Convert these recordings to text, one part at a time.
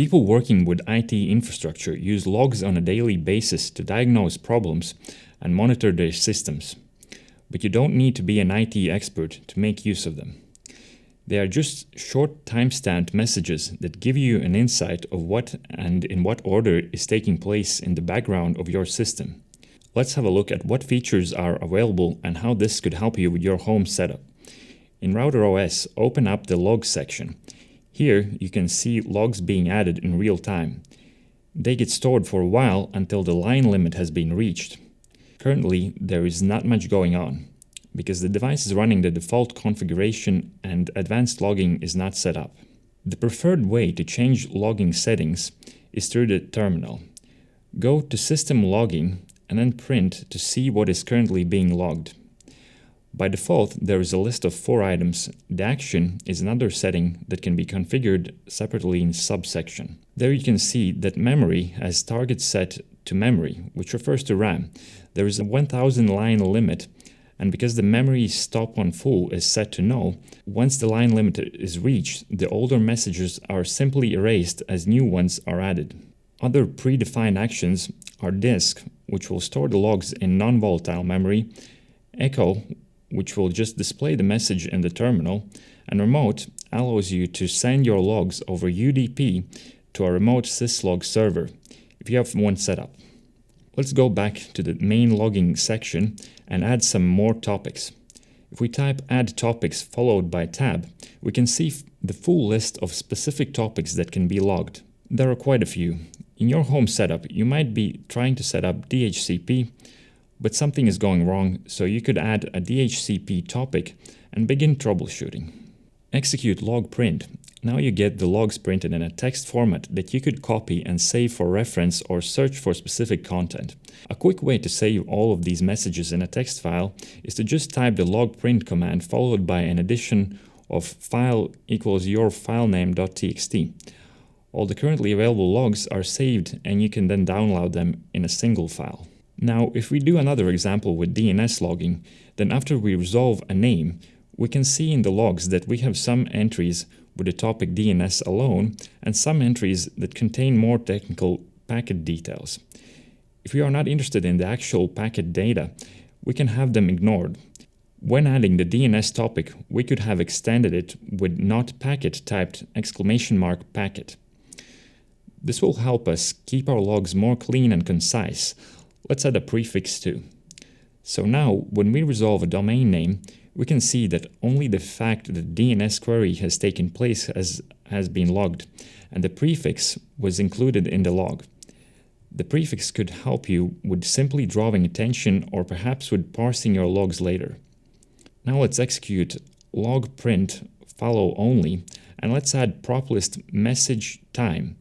People working with IT infrastructure use logs on a daily basis to diagnose problems and monitor their systems. But you don't need to be an IT expert to make use of them. They are just short time-stamped messages that give you an insight of what and in what order is taking place in the background of your system. Let's have a look at what features are available and how this could help you with your home setup. In RouterOS, open up the Logs section. Here you can see logs being added in real time. They get stored for a while until the line limit has been reached. Currently, there is not much going on, because the device is running the default configuration and advanced logging is not set up. The preferred way to change logging settings is through the terminal. Go to System Logging and then Print to see what is currently being logged. By default, there is a list of 4 items. The action is another setting that can be configured separately in subsection. There you can see that memory has target set to memory, which refers to RAM. There is a 1000 line limit, and because the memory stop on full is set to no, once the line limit is reached, the older messages are simply erased as new ones are added. Other predefined actions are disk, which will store the logs in non-volatile memory, echo, which will just display the message in the terminal, and remote allows you to send your logs over UDP to a remote syslog server, if you have one set up. Let's go back to the main logging section and add some more topics. If we type Add Topics followed by Tab, we can see the full list of specific topics that can be logged. There are quite a few. In your home setup, you might be trying to set up DHCP, but something is going wrong, so you could add a DHCP topic and begin troubleshooting. Execute log print. Now you get the logs printed in a text format that you could copy and save for reference or search for specific content. A quick way to save all of these messages in a text file is to just type the log print command followed by an addition of file equals your filename.txt. All the currently available logs are saved and you can then download them in a single file. Now, if we do another example with DNS logging, then after we resolve a name, we can see in the logs that we have some entries with the topic DNS alone and some entries that contain more technical packet details. If we are not interested in the actual packet data, we can have them ignored. When adding the DNS topic, we could have extended it with not packet typed !packet. This will help us keep our logs more clean and concise. Let's add a prefix too. So now, when we resolve a domain name, we can see that only the fact that DNS query has taken place has been logged, and the prefix was included in the log. The prefix could help you with simply drawing attention or perhaps with parsing your logs later. Now let's execute log print follow only, and let's add prop list message time.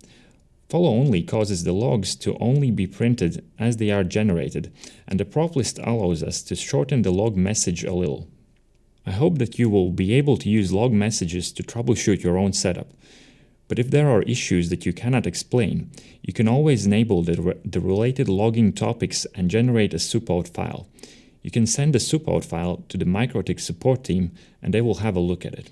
Follow only causes the logs to only be printed as they are generated, and the prop list allows us to shorten the log message a little. I hope that you will be able to use log messages to troubleshoot your own setup. But if there are issues that you cannot explain, you can always enable the related logging topics and generate a support file. You can send the support file to the MikroTik support team and they will have a look at it.